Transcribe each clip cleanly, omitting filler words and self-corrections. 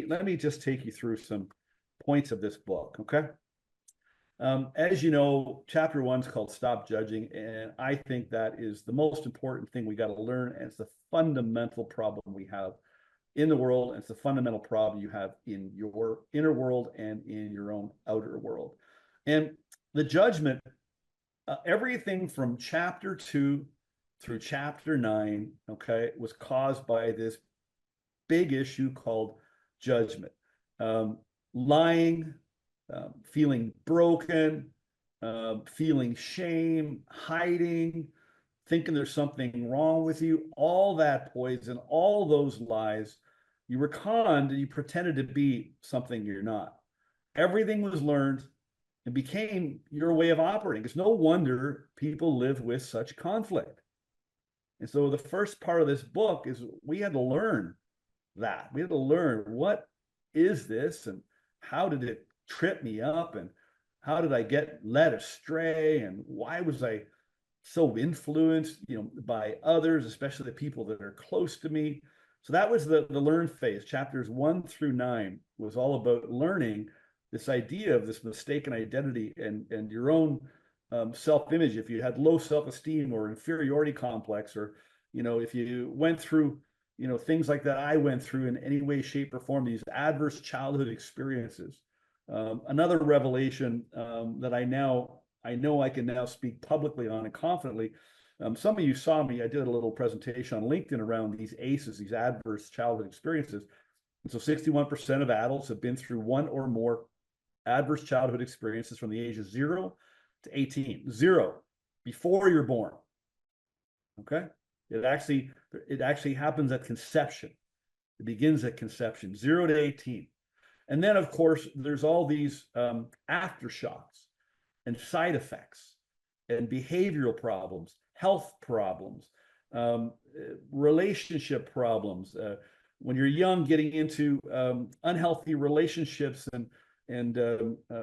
me just take you through some points of this book, okay? As you know, chapter 1 is called Stop Judging, and I think that is the most important thing we got to learn, and it's the fundamental problem we have in the world, and it's the fundamental problem you have in your inner world and in your own outer world. And the judgment, everything from chapter 2 through chapter 9, okay, was caused by this big issue called judgment. Lying, feeling broken, feeling shame, hiding, thinking there's something wrong with you, all that poison, all those lies. You were conned and you pretended to be something you're not. Everything was learned and became your way of operating. It's no wonder people live with such conflict. And so the first part of this book is we had to learn that. We had to learn, what is this and how did it trip me up and how did I get led astray and why was I so influenced, by others, especially the people that are close to me. So that was the learn phase. Chapters 1 through 9 was all about learning this idea of this mistaken identity and your own self-image. If you had low self-esteem or inferiority complex, or if you went through things like that I went through in any way, shape, or form, these adverse childhood experiences. Another revelation that I know I can now speak publicly on and confidently. Some of you saw me, I did a little presentation on LinkedIn around these ACEs, these adverse childhood experiences. And so 61% of adults have been through one or more adverse childhood experiences from the age of 0 to 18. 0, before you're born. Okay? It actually happens at conception. It begins at conception, 0 to 18. And then, of course, there's all these aftershocks and side effects and behavioral problems, health problems, relationship problems. When you're young, getting into unhealthy relationships and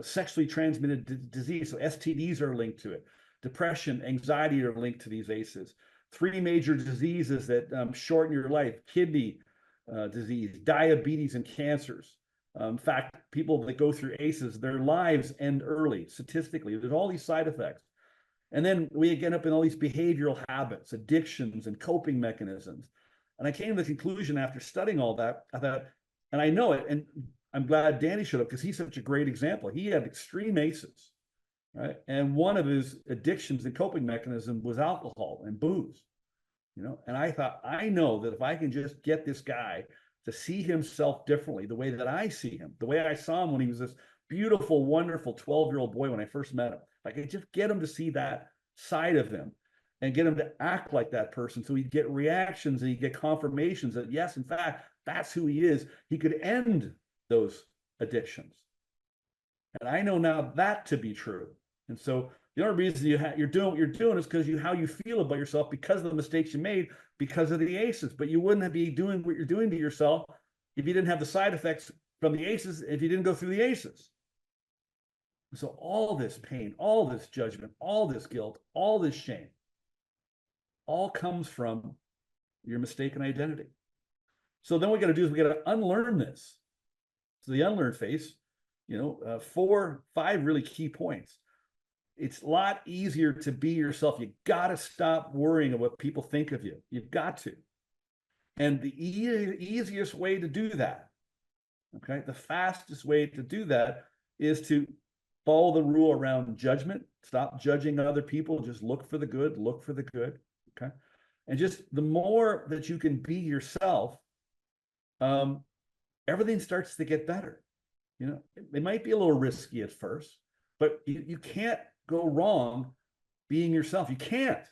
sexually transmitted disease. So STDs are linked to it. Depression, anxiety are linked to these ACEs. 3 major diseases that shorten your life: kidney disease, diabetes, and cancers. In fact, people that go through ACEs, their lives end early, statistically. There's all these side effects. And then we get up in all these behavioral habits, addictions, and coping mechanisms. And I came to the conclusion after studying all that, I thought, and I know it, and I'm glad Danny showed up because he's such a great example. He had extreme ACEs, right? And one of his addictions and coping mechanism was alcohol and booze, And I thought, I know that if I can just get this guy to see himself differently, the way that I see him, the way I saw him when he was this beautiful, wonderful 12-year-old boy when I first met him. If I could just get him to see that side of him and get him to act like that person, so he'd get reactions and he'd get confirmations that, yes, in fact, that's who he is, he could end those addictions. And I know now that to be true. And so the only reason you're doing what you're doing is because how you feel about yourself, because of the mistakes you made, because of the ACEs. But you wouldn't be doing what you're doing to yourself if you didn't have the side effects from the ACEs, if you didn't go through the ACEs. So all this pain, all this judgment, all this guilt, all this shame, all comes from your mistaken identity. So then what we got to do is we got to unlearn this. So the unlearn phase, 4, 5 really key points. It's a lot easier to be yourself. You got to stop worrying about what people think of you. You've got to. And the easiest way to do that, okay, the fastest way to do that is to follow the rule around judgment. Stop judging other people. Just look for the good, okay? And just the more that you can be yourself, everything starts to get better. It might be a little risky at first, but you can't go wrong being yourself. You can't.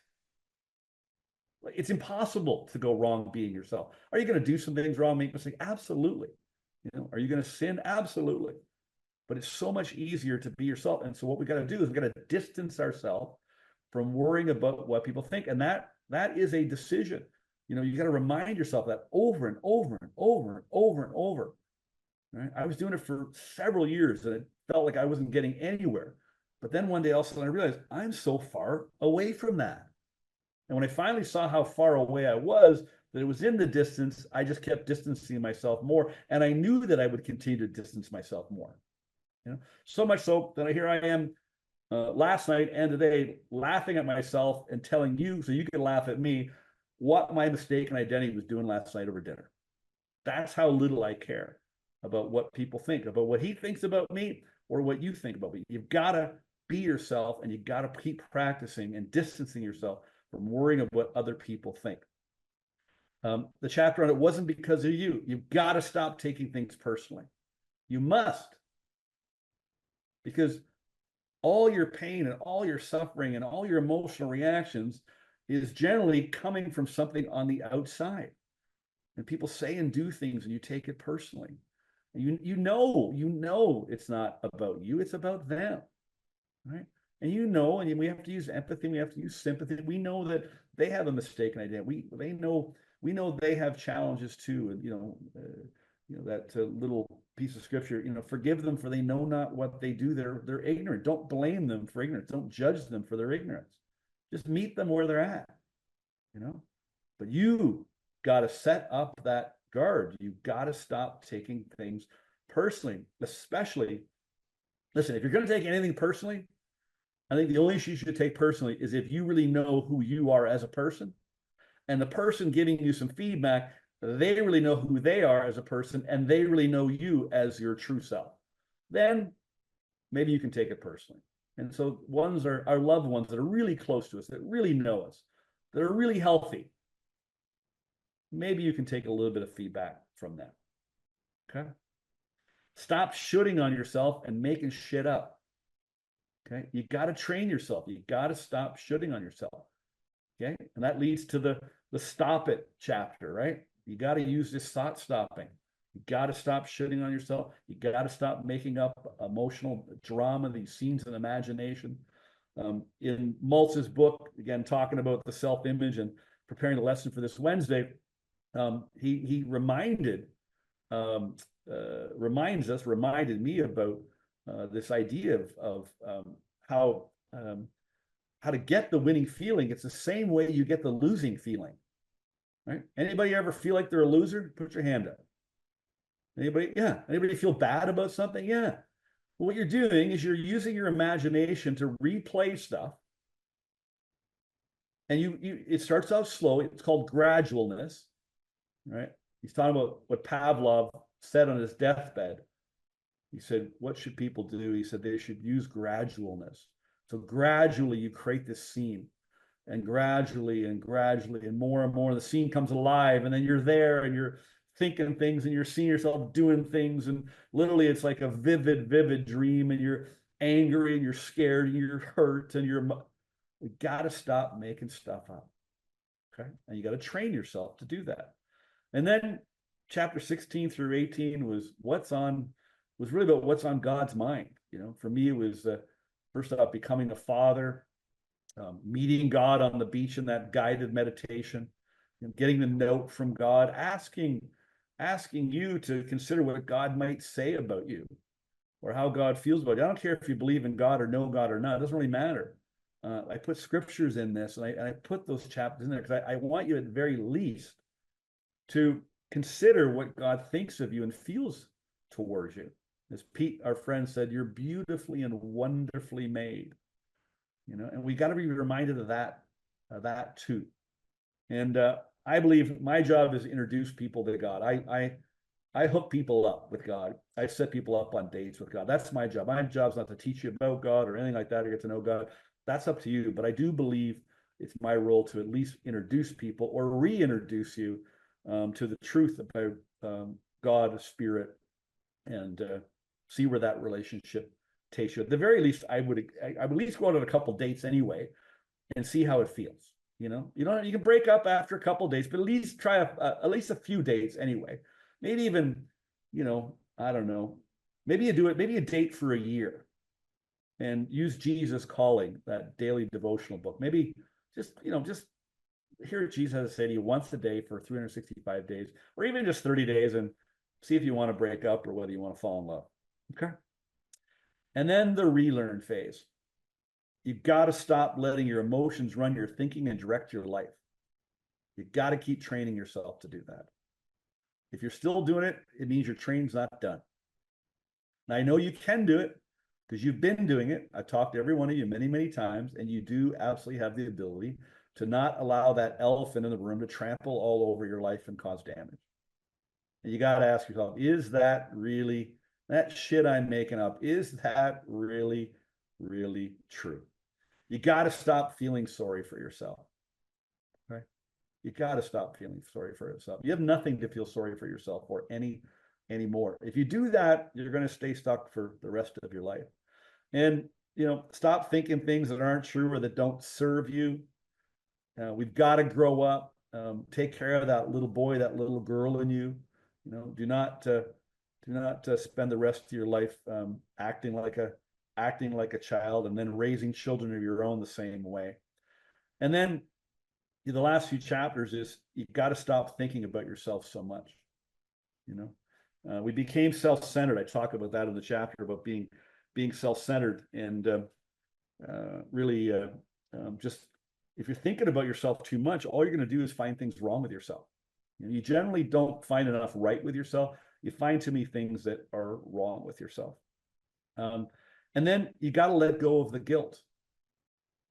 It's impossible to go wrong being yourself. Are you going to do some things wrong, make mistakes? Absolutely. Are you going to sin? Absolutely. But it's so much easier to be yourself. And so what we got to do is we got to distance ourselves from worrying about what people think. And that is a decision. You got to remind yourself that over and over and over and over and over. Right? I was doing it for several years and it felt like I wasn't getting anywhere. But then one day all of a sudden I realized I'm so far away from that. And when I finally saw how far away I was, that it was in the distance. I just kept distancing myself more. And I knew that I would continue to distance myself more. So much so that here I am last night and today laughing at myself and telling you, so you can laugh at me, what my mistaken identity was doing last night over dinner. That's how little I care about what people think, about what he thinks about me or what you think about me. You've got to be yourself, and you got to keep practicing and distancing yourself from worrying about what other people think. The chapter on it wasn't because of you. You've got to stop taking things personally. You must. Because all your pain and all your suffering and all your emotional reactions is generally coming from something on the outside. And people say and do things and you take it personally. And you know it's not about you, it's about them. Right? And and we have to use empathy, we have to use sympathy. We know that they have a mistaken identity. We know they have challenges too. And that little piece of scripture, forgive them for they know not what they do. They're ignorant. Don't blame them for ignorance. Don't judge them for their ignorance. Just meet them where they're at, But you got to set up that guard. You got to stop taking things personally, especially, listen, if you're going to take anything personally, I think the only issue you should take personally is if you really know who you are as a person, and the person giving you some feedback, they really know who they are as a person, and they really know you as your true self. Then maybe you can take it personally. And so ones are our loved ones that are really close to us, that really know us, that are really healthy. Maybe you can take a little bit of feedback from them. Okay. Stop shooting on yourself and making shit up. Okay. You got to train yourself. You got to stop shooting on yourself. Okay. And that leads to the stop it chapter, right? You got to use this thought stopping. You got to stop shooting on yourself. You got to stop making up emotional drama, these scenes in imagination. In Maltz's book, again, talking about the self-image and preparing the lesson for this Wednesday, he reminded me about this idea of how to get the winning feeling. It's the same way you get the losing feeling, right? Anybody ever feel like they're a loser? Put your hand up. Anybody? Yeah. Anybody feel bad about something? Yeah. Well, what you're doing is you're using your imagination to replay stuff. And it starts out slow. It's called gradualness, right? He's talking about what Pavlov said on his deathbed. He said, what should people do? He said they should use gradualness. So gradually you create this scene, and gradually and more, the scene comes alive, and then you're there and you're thinking things and you're seeing yourself doing things. And literally it's like a vivid dream, and you're angry and you're scared and you're hurt and you got to stop making stuff up. Okay. And you got to train yourself to do that. And then chapter 16 through 18 was really about what's on God's mind. For me, it was first off, becoming a father, meeting God on the beach in that guided meditation, getting the note from God, asking you to consider what God might say about you or how God feels about you. I don't care if you believe in God or know God or not. It doesn't really matter. I put scriptures in this, and I put those chapters in there because I want you at the very least to consider what God thinks of you and feels towards you. As Pete, our friend, said, you're beautifully and wonderfully made. And we got to be reminded of that too. And I believe my job is to introduce people to God. I hook people up with God. I set people up on dates with God. That's my job. My job's not to teach you about God or anything like that or get to know God. That's up to you. But I do believe it's my role to at least introduce people or reintroduce you to the truth about God, Spirit, and see where that relationship takes you. At the very least, I would at least go out on a couple dates anyway and see how it feels. You can break up after a couple dates, but at least try at least a few dates anyway. Maybe even, I don't know. Maybe you do it. Maybe a date for a year, and use Jesus Calling, that daily devotional book. Maybe just hear what Jesus has to say to you once a day for 365 days, or even just 30 days, and see if you want to break up or whether you want to fall in love. Okay. And then the relearn phase. You've got to stop letting your emotions run your thinking and direct your life. You got to keep training yourself to do that. If you're still doing it, it means your training's not done. Now, I know you can do it because you've been doing it. I've talked to every one of you many, many times, and you do absolutely have the ability to not allow that elephant in the room to trample all over your life and cause damage. And you got to ask yourself, is that really, that shit I'm making up, is that really, really true? You got to stop feeling sorry for yourself. Right? You got to stop feeling sorry for yourself. You have nothing to feel sorry for yourself for anymore. If you do that, you're going to stay stuck for the rest of your life. And, stop thinking things that aren't true or that don't serve you. We've got to grow up, take care of that little boy, that little girl in you. Do not spend the rest of your life acting like a child and then raising children of your own the same way. And then the last few chapters is you've got to stop thinking about yourself so much. We became self-centered. I talk about that in the chapter about being self-centered, and really just if you're thinking about yourself too much, all you're going to do is find things wrong with yourself. You generally don't find enough right with yourself. You find too many things that are wrong with yourself. And then you got to let go of the guilt.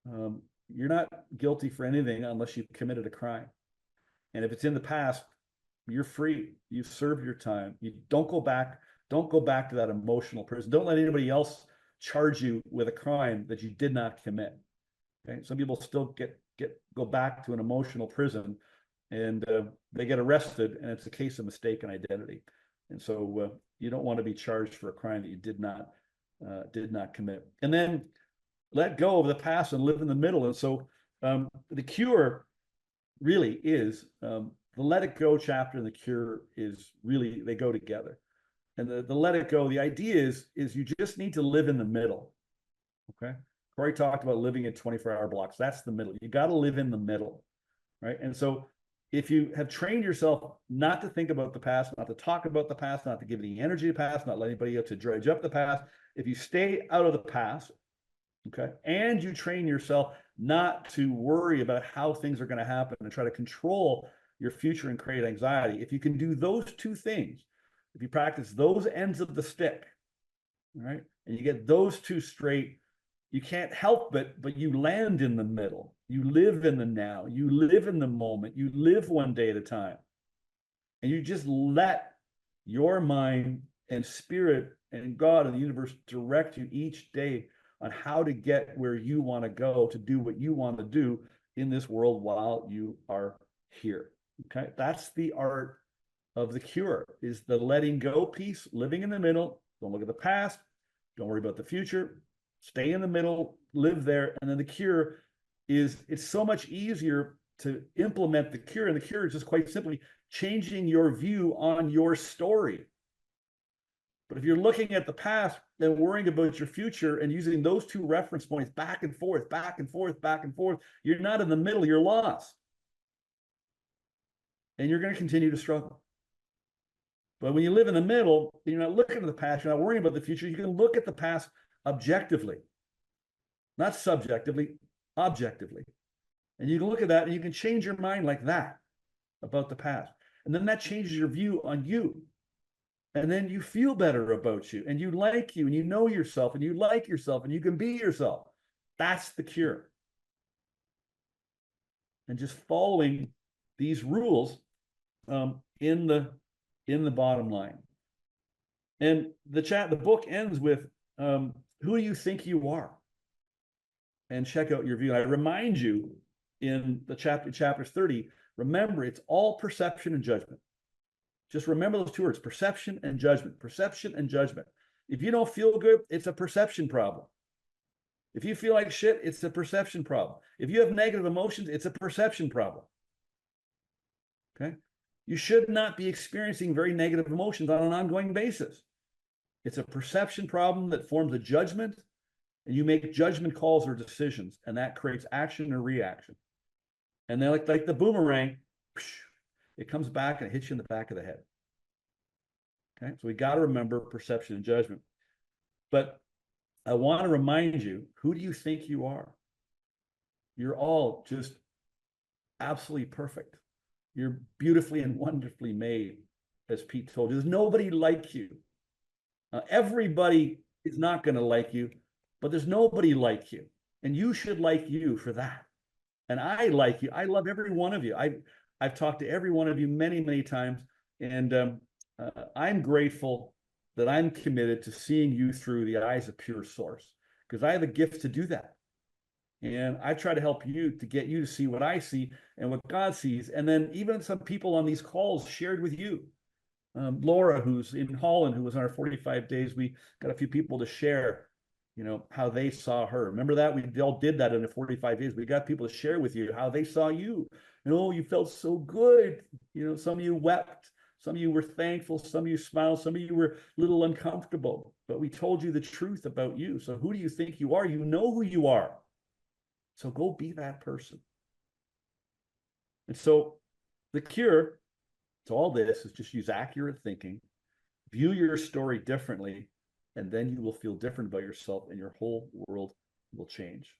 You're not guilty for anything unless you've committed a crime. And if it's in the past, you're free. You've served your time. You don't go back. Don't go back to that emotional prison. Don't let anybody else charge you with a crime that you did not commit. Okay? Some people still go back to an emotional prison, and they get arrested, and it's a case of mistaken identity. And so you don't want to be charged for a crime that you did not commit. And then let go of the past and live in the middle. And so the cure really is the let it go chapter, and the cure is really, they go together. And the let it go, the idea is you just need to live in the middle. Okay. Corey talked about living in 24-hour blocks. That's the middle. You got to live in the middle. Right. And so if you have trained yourself not to think about the past, not to talk about the past, not to give any energy to the past, not let anybody else to dredge up the past, if you stay out of the past, okay, and you train yourself not to worry about how things are going to happen and try to control your future and create anxiety, if you can do those two things, if you practice those ends of the stick, right, and you get those two straight, you can't help but you land in the middle. You live in the now. You live in the moment. You live one day at a time. And you just let your mind and spirit and God and the universe direct you each day on how to get where you want to go, to do what you want to do in this world while you are here. Okay, that's the art of the cure, is the letting go piece, living in the middle. Don't look at the past. Don't worry about the future. Stay in the middle, live there. And then the cure is, it's so much easier to implement the cure. And the cure is just quite simply changing your view on your story. But if you're looking at the past and worrying about your future and using those two reference points back and forth, back and forth, back and forth, you're not in the middle, you're lost. And you're going to continue to struggle. But when you live in the middle, you're not looking at the past, you're not worrying about the future, you can look at the past objectively, not subjectively, objectively. And you can look at that and you can change your mind like that about the past. And then that changes your view on you. And then you feel better about you, and you like you, and you know yourself, and you like yourself, and you can be yourself. That's the cure. And just following these rules in the bottom line. And the book ends with who do you think you are? And check out your view. I remind you in the chapter 30, remember, it's all perception and judgment. Just remember those two words, perception and judgment, perception and judgment. If you don't feel good, it's a perception problem. If you feel like shit, it's a perception problem. If you have negative emotions, it's a perception problem. Okay? You should not be experiencing very negative emotions on an ongoing basis. It's a perception problem that forms a judgment, and you make judgment calls or decisions, and that creates action or reaction. And then like the boomerang, it comes back and it hits you in the back of the head. Okay, so we got to remember perception and judgment. But I want to remind you, who do you think you are? You're all just absolutely perfect. You're beautifully and wonderfully made, as Pete told you. There's nobody like you. Everybody is not going to like you, but there's nobody like you. And you should like you for that. And I like you. I love every one of you. I've talked to every one of you many, many times. And I'm grateful that I'm committed to seeing you through the eyes of pure source, because I have a gift to do that. And I try to help you to get you to see what I see and what God sees. And then even some people on these calls shared with you. Laura, who's in Holland, who was on our 45 days, we got a few people to share, how they saw her. Remember that? We all did that in the 45 days. We got people to share with you how they saw you. You felt so good. Some of you wept. Some of you were thankful. Some of you smiled. Some of you were a little uncomfortable. But we told you the truth about you. So who do you think you are? You know who you are. So go be that person. And so the cure to all this is just use accurate thinking, view your story differently, and then you will feel different about yourself and your whole world will change.